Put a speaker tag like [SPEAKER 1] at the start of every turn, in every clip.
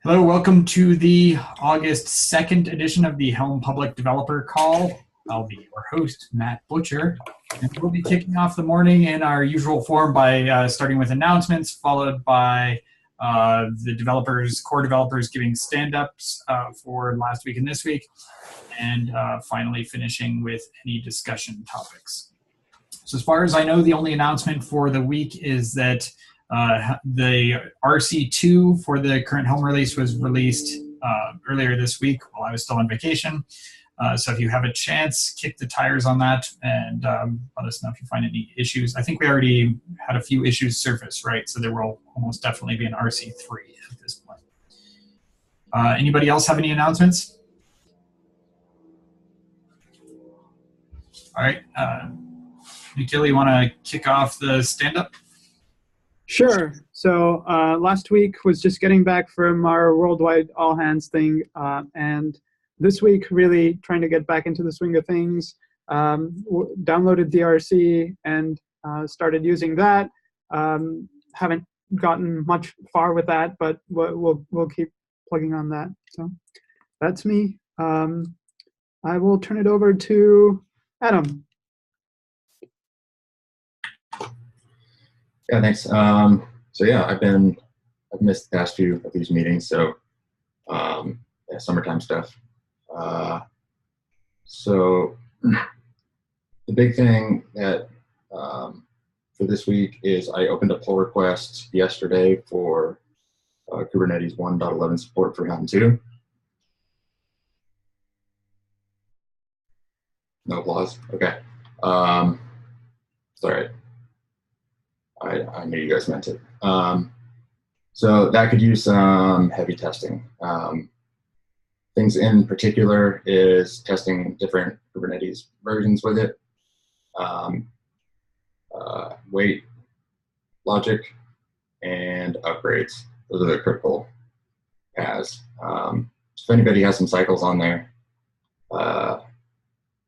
[SPEAKER 1] Hello, welcome to the August 2nd edition of the Helm Public Developer Call. I'll be your host, Matt Butcher, and we'll be kicking off the morning in our usual form by starting with announcements, followed by the core developers giving stand-ups for last week and this week, and finally finishing with any discussion topics. So as far as I know, the only announcement for the week is that the RC2 for the current Helm release was released earlier this week while I was still on vacation. So if you have a chance, kick the tires on that and let us know if you find any issues. I think we already had a few issues surface, right? So there will almost definitely be an RC3 at this point. Anybody else have any announcements? All right. Nikhil, you want to kick off the stand-up?
[SPEAKER 2] Sure. So last week was just getting back from our worldwide all-hands thing, and this week really trying to get back into the swing of things. Downloaded DRC and started using that. Haven't gotten much far with that, but we'll keep plugging on that. So that's me. I will turn it over to Adam.
[SPEAKER 3] Yeah, thanks. So yeah, I've missed the past few of these meetings, so yeah, summertime stuff. So the big thing that for this week is I opened a pull request yesterday for Kubernetes 1.11 support for Helm 2. No applause. Okay. Sorry. I knew you guys meant it. So that could use some heavy testing. Things in particular is testing different Kubernetes versions with it. Weight, logic, and upgrades. Those are the critical paths. So if anybody has some cycles on their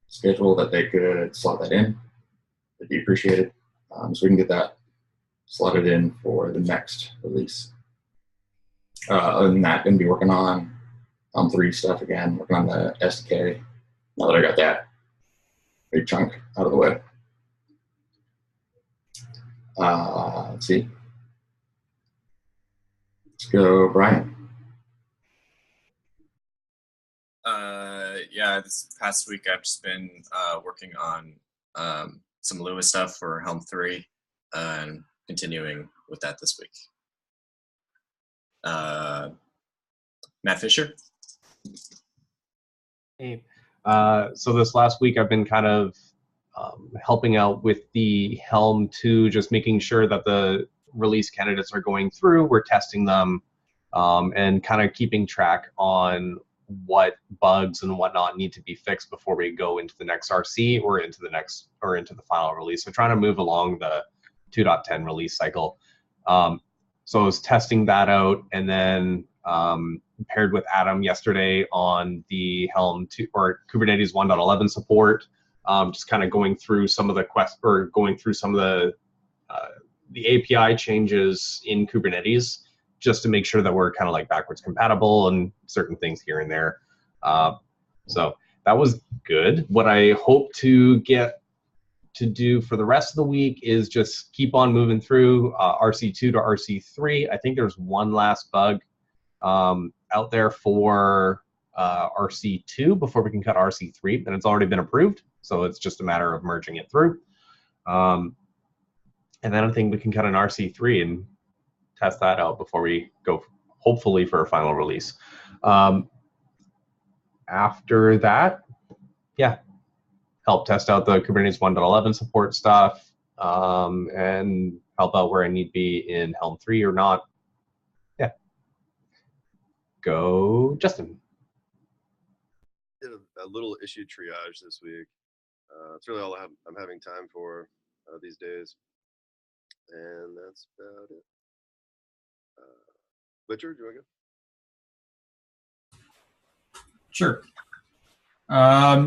[SPEAKER 3] schedule that they could slot that in, it'd be appreciated. So we can get that slotted in for the next release. Other than that, going to be working on Helm 3 stuff again, working on the SDK. Now that I got that big chunk out of the way. Let's see. Let's go, Brian.
[SPEAKER 4] Yeah, this past week I've just been working on some Lua stuff for Helm 3 and continuing with that this week. Matt Fisher?
[SPEAKER 5] Hey. So this last week I've been kind of helping out with the Helm 2, just making sure that the release candidates are going through, we're testing them, and kind of keeping track on what bugs and whatnot need to be fixed before we go into the next RC or into the final release. So trying to move along the 2.10 release cycle. So I was testing that out, and then paired with Adam yesterday on the Helm 2 or Kubernetes 1.11 support. Just kind of going through some of the API changes in Kubernetes, just to make sure that we're kind of like backwards compatible and certain things here and there. So that was good. What I hope to get to do for the rest of the week is just keep on moving through RC2 to RC3. I think there's one last bug out there for RC2 before we can cut RC3, and it's already been approved, so it's just a matter of merging it through. And then I think we can cut an RC3 and test that out before we go, hopefully, for a final release. After that, yeah, help test out the Kubernetes 1.11 support stuff, and help out where I need to be in Helm 3 or not. Yeah. Go, Justin.
[SPEAKER 6] Did a little issue triage this week. It's really all I'm having time for these days. And that's about it. Butcher, do you want to go?
[SPEAKER 1] Sure.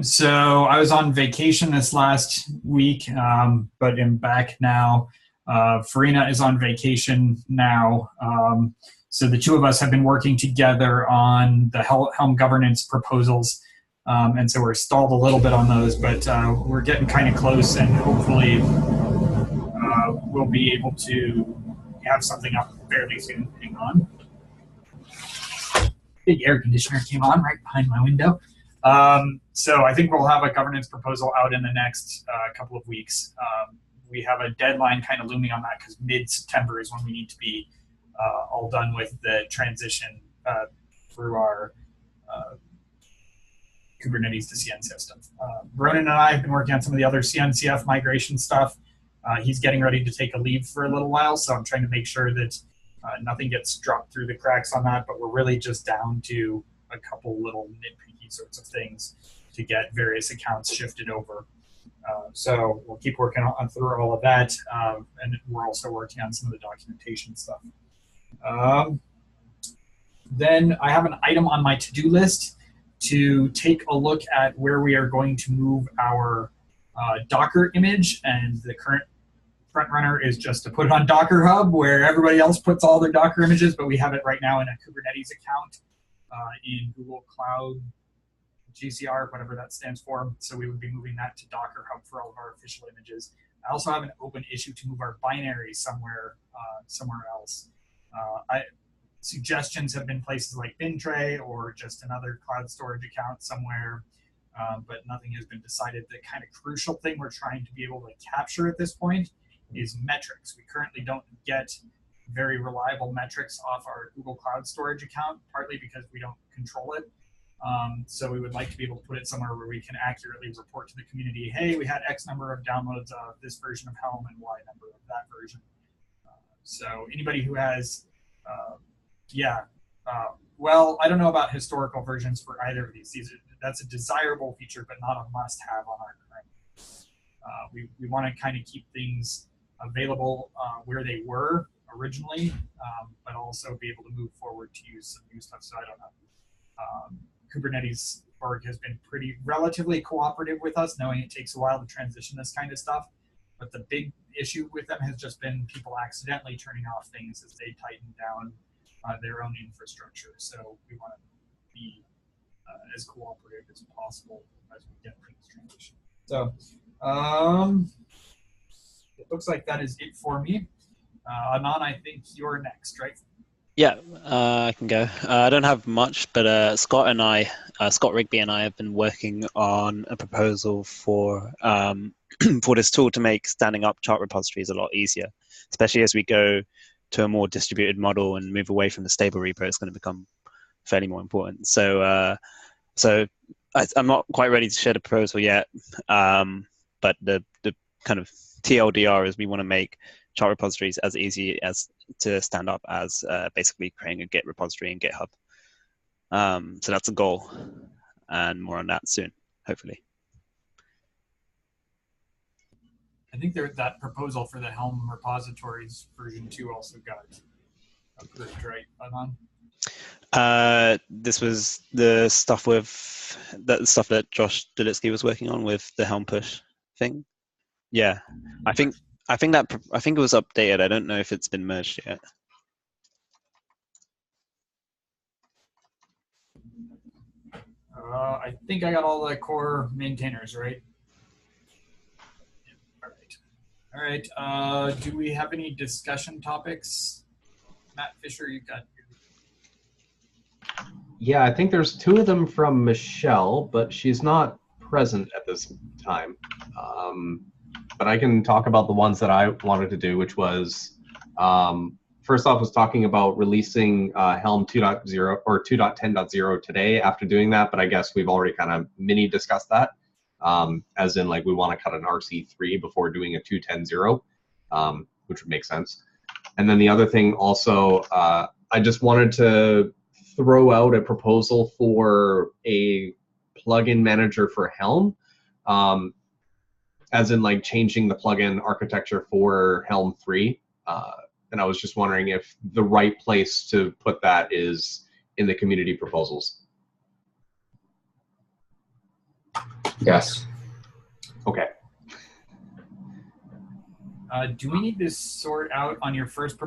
[SPEAKER 1] So I was on vacation this last week, but am back now. Farina is on vacation now. So the two of us have been working together on the Helm governance proposals. And so we're stalled a little bit on those, but we're getting kind of close, and hopefully we'll be able to have something up fairly soon. Hang on. Big air conditioner came on right behind my window. So I think we'll have a governance proposal out in the next couple of weeks. We have a deadline kind of looming on that because mid-September is when we need to be all done with the transition through our Kubernetes to CNCF stuff. Ronan and I have been working on some of the other CNCF migration stuff. He's getting ready to take a leave for a little while, so I'm trying to make sure that nothing gets dropped through the cracks on that, but we're really just down to a couple little nitpicky sorts of things to get various accounts shifted over. So we'll keep working on through all of that, and we're also working on some of the documentation stuff. Then I have an item on my to-do list to take a look at where we are going to move our Docker image, and the current front runner is just to put it on Docker Hub where everybody else puts all their Docker images, but we have it right now in a Kubernetes account in Google Cloud GCR, whatever that stands for. So we would be moving that to Docker Hub for all of our official images. I also have an open issue to move our binaries somewhere else. Suggestions have been places like Bintray or just another cloud storage account somewhere, but nothing has been decided. The kind of crucial thing we're trying to be able to capture at this point is metrics. We currently don't get very reliable metrics off our Google Cloud Storage account, partly because we don't control it. So we would like to be able to put it somewhere where we can accurately report to the community, hey, we had X number of downloads of this version of Helm and Y number of that version. So anybody who has well, I don't know about historical versions for either of these. That's a desirable feature, but not a must-have on our current. We want to kind of keep things available where they were originally, but also be able to move forward to use some new stuff. So I don't know. Kubernetes org has been relatively cooperative with us, knowing it takes a while to transition this kind of stuff. But the big issue with them has just been people accidentally turning off things as they tighten down their own infrastructure. So we want to be as cooperative as possible as we get things transitioned. So it looks like that is it for me. Anon, I think you're next, right?
[SPEAKER 7] Yeah, I can go. I don't have much, but Scott Rigby and I have been working on a proposal for for this tool to make standing up chart repositories a lot easier, especially as we go to a more distributed model and move away from the stable repo. It's going to become fairly more important. So I'm not quite ready to share the proposal yet, but the kind of TLDR is we want to make chart repositories as easy as to stand up as basically creating a Git repository in GitHub. So that's a goal, and more on that soon, hopefully.
[SPEAKER 1] I think that proposal for the Helm repositories version 2 also got approved, right, Anon?
[SPEAKER 7] This was the stuff that Josh Dulitsky was working on with the Helm push thing. Yeah, I think it was updated. I don't know if it's been merged yet.
[SPEAKER 1] I think I got all the core maintainers, right? All right. Do we have any discussion topics? Matt Fisher, you've got.
[SPEAKER 5] Yeah, I think there's 2 of them from Michelle, but she's not present at this time. But I can talk about the ones that I wanted to do, which was, first off, was talking about releasing Helm 2.0 or 2.10.0 today after doing that, but I guess we've already kind of mini discussed that. As in, like, we want to cut an RC3 before doing a 2.10.0, which would make sense. And then the other thing also, I just wanted to throw out a proposal for a plugin manager for Helm, as in, like, changing the plugin architecture for Helm 3. And I was just wondering if the right place to put that is in the community proposals.
[SPEAKER 3] Yes.
[SPEAKER 5] Okay.
[SPEAKER 1] Do we need to sort out on your first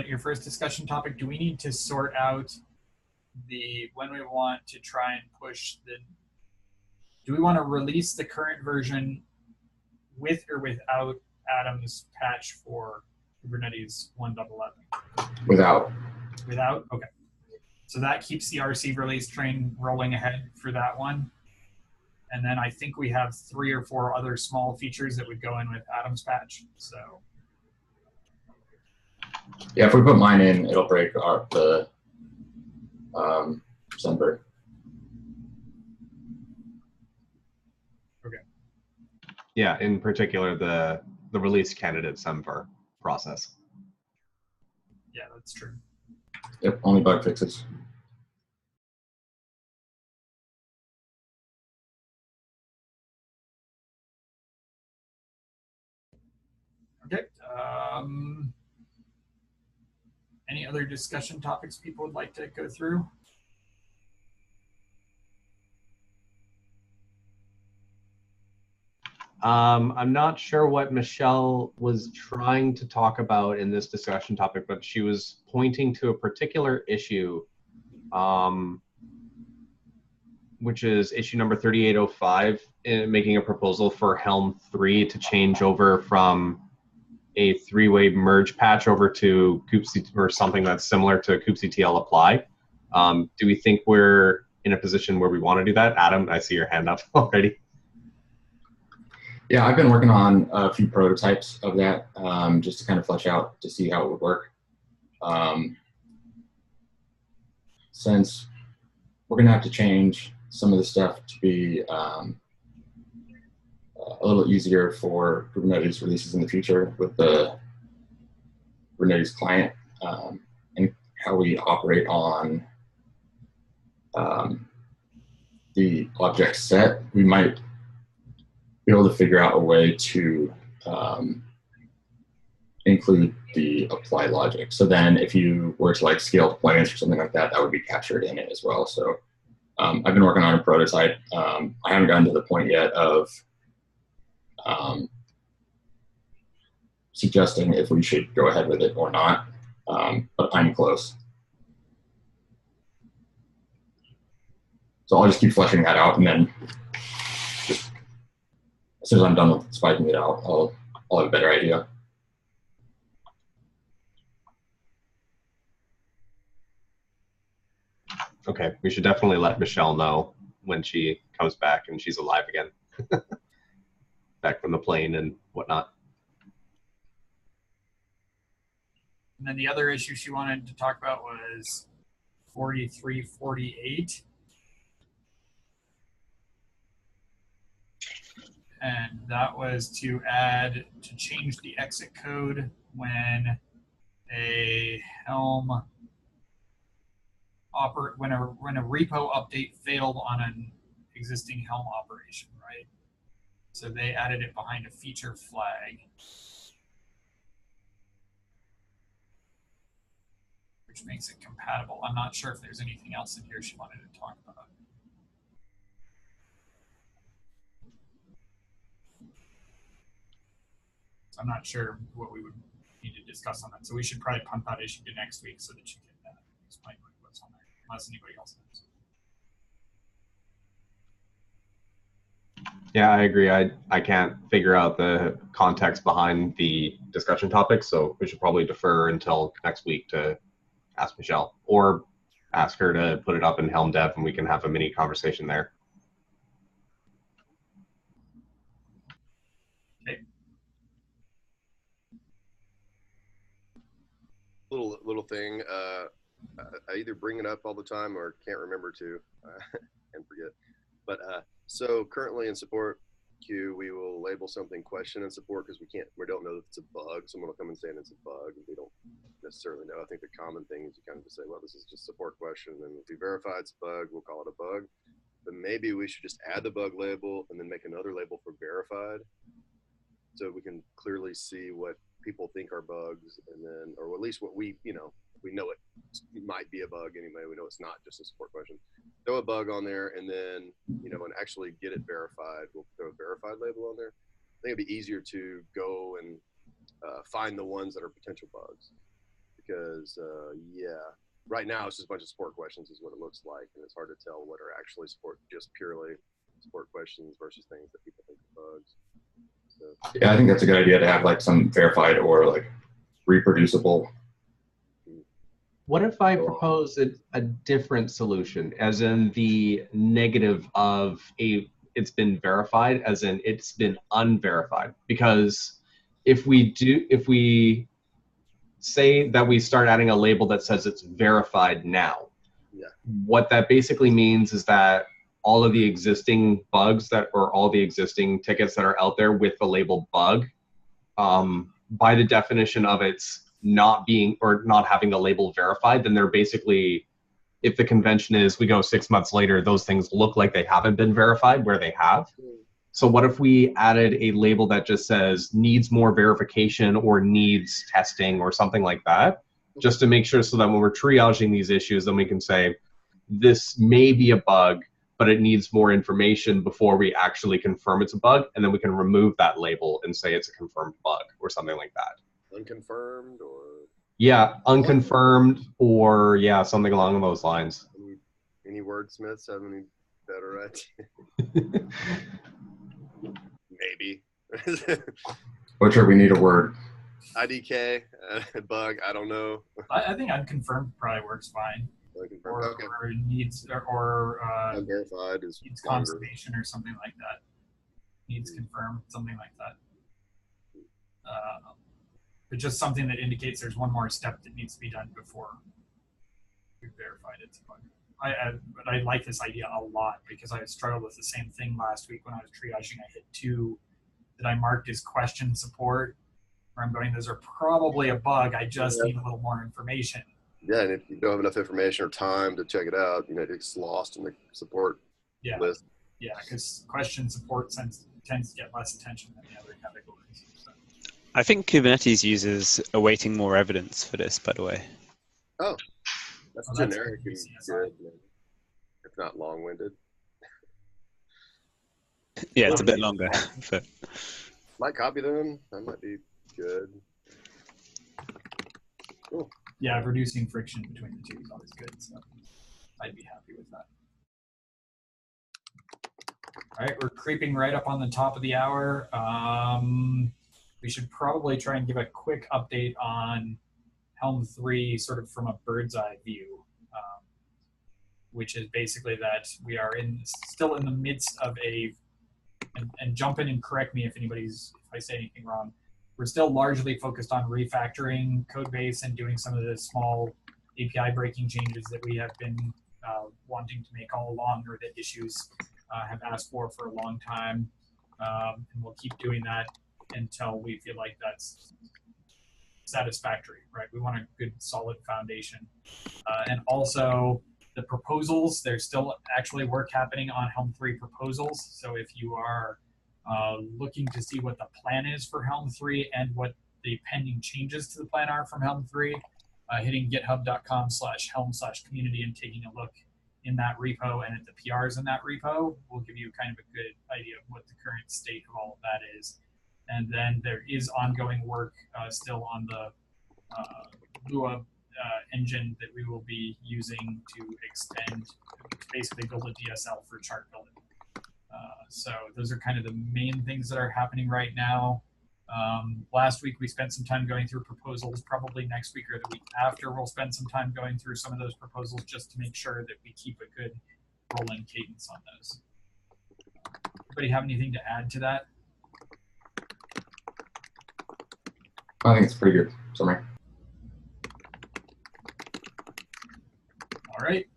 [SPEAKER 1] your first discussion topic? Do we need to sort out when we want to try and push the? Do we want to release the current version with or without Adam's patch for Kubernetes 1.11?
[SPEAKER 3] Without.
[SPEAKER 1] Without? Okay. So that keeps the RC release train rolling ahead for that one. And then I think we have 3 or 4 other small features that would go in with Adam's patch. So
[SPEAKER 3] Yeah, if we put mine in, it'll break the Sunbird.
[SPEAKER 1] Okay.
[SPEAKER 5] Yeah, in particular the release candidate Semver process.
[SPEAKER 1] Yeah, that's true.
[SPEAKER 3] Yep, only bug fixes.
[SPEAKER 1] Okay. Any other discussion topics people would like to go through?
[SPEAKER 5] I'm not sure what Michelle was trying to talk about in this discussion topic, but she was pointing to a particular issue, which is issue number 3805, making a proposal for Helm 3 to change over from a 3-way merge patch over to kubectl or something that's similar to kubectl apply. Do we think we're in a position where we want to do that? Adam, I see your hand up already.
[SPEAKER 3] Yeah, I've been working on a few prototypes of that just to kind of flesh out to see how it would work. Since we're going to have to change some of the stuff to be a little easier for Kubernetes releases in the future with the Kubernetes client and how we operate on the object set, we might be able to figure out a way to include the apply logic. So then if you were to like scale deployments or something like that, that would be captured in it as well. So I've been working on a prototype. I haven't gotten to the point yet of suggesting if we should go ahead with it or not, but I'm close. So I'll just keep fleshing that out, and then just, as soon as I'm done with spiking it out, I'll have a better idea.
[SPEAKER 5] Okay, we should definitely let Michelle know when she comes back and she's alive again. Back from the plane and whatnot.
[SPEAKER 1] And then the other issue she wanted to talk about was 4348. And that was to change the exit code when a Helm when a repo update failed on an existing Helm operation, right? So they added it behind a feature flag, which makes it compatible. I'm not sure if there's anything else in here she wanted to talk about. So I'm not sure what we would need to discuss on that. So we should probably punt that issue to next week so that you can explain what's on there, unless anybody else knows.
[SPEAKER 5] Yeah, I agree. I can't figure out the context behind the discussion topic, so we should probably defer until next week to ask Michelle, or ask her to put it up in Helm Dev and we can have a mini conversation there.
[SPEAKER 1] Okay.
[SPEAKER 6] Little thing. I either bring it up all the time or can't remember to and forget. But so currently in support queue, we will label something question in support because we don't know if it's a bug. Someone will come and say it's a bug, and we don't necessarily know. I think the common thing is you kind of just say, well, this is just a support question, and if we verify it's a bug, we'll call it a bug. But maybe we should just add the bug label and then make another label for verified, so we can clearly see what people think are bugs, and then, or at least what we know it might be a bug anyway. We know it's not just a support question. Throw a bug on there, and then, and actually get it verified. We'll throw a verified label on there. I think it'd be easier to go and find the ones that are potential bugs. Because yeah, right now it's just a bunch of support questions is what it looks like, and it's hard to tell what are actually just purely support questions versus things that people think are bugs. So,
[SPEAKER 3] Yeah, I think that's a good idea to have like some verified or like reproducible.
[SPEAKER 5] What if I propose a different solution, as in the negative of it's been verified, as in it's been unverified? Because if we say that we start adding a label that says it's verified now,
[SPEAKER 6] yeah,
[SPEAKER 5] what that basically means is that all of the existing bugs or all the existing tickets that are out there with the label bug, by the definition of its not being or not having the label verified, then they're basically, if the convention is we go 6 months later, those things look like they haven't been verified where they have. So what if we added a label that just says needs more verification or needs testing or something like that, just to make sure so that when we're triaging these issues, then we can say this may be a bug, but it needs more information before we actually confirm it's a bug, and then we can remove that label and say it's a confirmed bug or something like that.
[SPEAKER 6] unconfirmed or
[SPEAKER 5] yeah, unconfirmed or yeah, something along those lines.
[SPEAKER 6] any wordsmiths have any better idea? Maybe.
[SPEAKER 3] Butcher, we need a word.
[SPEAKER 6] IDK, bug, I don't know.
[SPEAKER 1] I think unconfirmed probably works fine.
[SPEAKER 6] Unconfirmed. Okay.
[SPEAKER 1] Or needs or
[SPEAKER 6] Unverified is
[SPEAKER 1] needs
[SPEAKER 6] longer.
[SPEAKER 1] conservation or something like that. Needs confirmed, something like that. But just something that indicates there's one more step that needs to be done before we've verified it. But I like this idea a lot because I struggled with the same thing last week when I was triaging. I hit 2 that I marked as question support, where I'm going, those are probably a bug. I just need a little more information.
[SPEAKER 6] Yeah, and if you don't have enough information or time to check it out, it gets lost in the support list.
[SPEAKER 1] Yeah, because question support tends to get less attention than the other categories. So.
[SPEAKER 7] I think Kubernetes uses awaiting more evidence for this, by the way.
[SPEAKER 6] Oh, that's generic and good, if not long-winded.
[SPEAKER 7] Yeah, it's a bit longer. But...
[SPEAKER 6] Might copy them. That might be good. Cool.
[SPEAKER 1] Yeah, reducing friction between the two is always good. So I'd be happy with that. All right, we're creeping right up on the top of the hour. We should probably try and give a quick update on Helm 3 sort of from a bird's eye view, which is basically that we are still in the midst of and jump in and correct me if I say anything wrong. We're still largely focused on refactoring code base and doing some of the small API breaking changes that we have been wanting to make all along, or that issues have asked for a long time. And we'll keep doing that until we feel like that's satisfactory, right? We want a good solid foundation. And also the proposals, there's still actually work happening on Helm 3 proposals. So if you are looking to see what the plan is for Helm 3 and what the pending changes to the plan are from Helm 3, hitting github.com/helm/community and taking a look in that repo and at the PRs in that repo will give you kind of a good idea of what the current state of all of that is. And then there is ongoing work still on the Lua engine that we will be using to extend, basically build a DSL for chart building. So those are kind of the main things that are happening right now. Last week we spent some time going through proposals. Probably next week or the week after we'll spend some time going through some of those proposals just to make sure that we keep a good rolling cadence on those. Anybody have anything to add to that?
[SPEAKER 3] I think it's pretty good summary.
[SPEAKER 1] All right.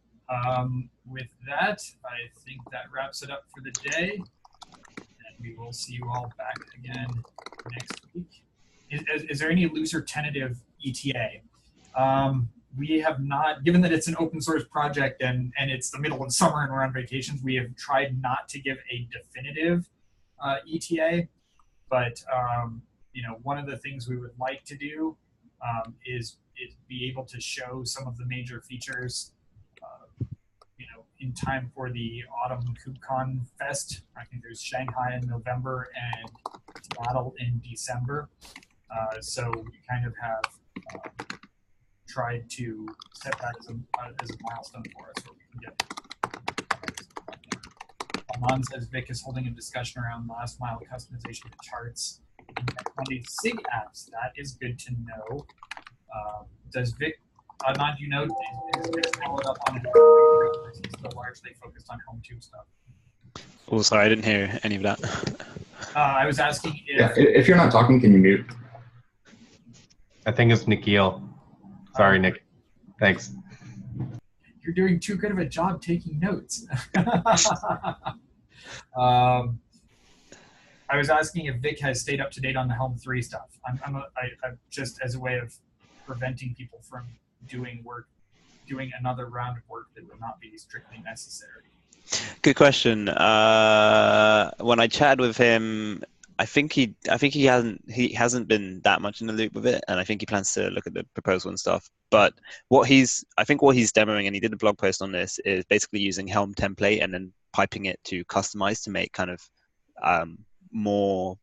[SPEAKER 1] With that, I think that wraps it up for the day. And we will see you all back again next week. Is there any loose or tentative ETA? We have not, given that it's an open source project and it's the middle of summer and we're on vacations, we have tried not to give a definitive ETA. But one of the things we would like to do is be able to show some of the major features in time for the autumn KubeCon Fest. I think there's Shanghai in November and Seattle in December. So we kind of have tried to set that as a milestone for us where we can get. Aman says Vic is holding a discussion around last mile customization of charts on the SIG apps. That is good to know. Does Vic, Aman, do you know, is Vic followed up on it? Or is he still largely focused on Helm 2 stuff?
[SPEAKER 7] Oh, sorry, I didn't hear any of that.
[SPEAKER 1] I was asking if...
[SPEAKER 3] Yeah, if you're not talking, can you mute?
[SPEAKER 5] I think it's Nikhil. Sorry, Nick. Thanks.
[SPEAKER 1] You're doing too good of a job taking notes. I was asking if Vic has stayed up to date on the Helm 3 stuff. I'm just as a way of preventing people from doing another round of work that would not be strictly necessary.
[SPEAKER 7] Good question. When I chatted with him, I think he hasn't been that much in the loop with it, and I think he plans to look at the proposal and stuff. But what he's demoing, and he did a blog post on this, is basically using Helm template and then piping it to customize to make kind of more,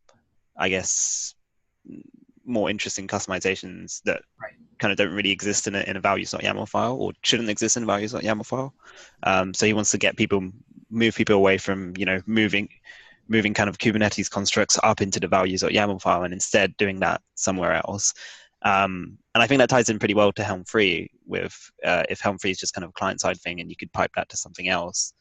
[SPEAKER 7] I guess, more interesting customizations that kind of don't really exist in a values.yaml file, or shouldn't exist in a values.yaml file. So he wants to move people away from, moving kind of Kubernetes constructs up into the values.yaml file, and instead doing that somewhere else. And I think that ties in pretty well to Helm 3 with if Helm 3 is just kind of a client-side thing and you could pipe that to something else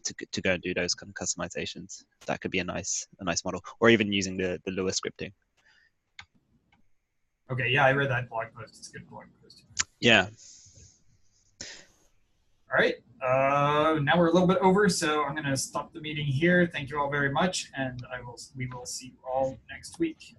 [SPEAKER 7] to go and do those kind of customizations. That could be a nice model, or even using the Lua scripting.
[SPEAKER 1] Okay, yeah, I read that blog post. It's a good blog post.
[SPEAKER 7] Yeah.
[SPEAKER 1] All right, now we're a little bit over, so I'm going to stop the meeting here. Thank you all very much, and we will see you all next week.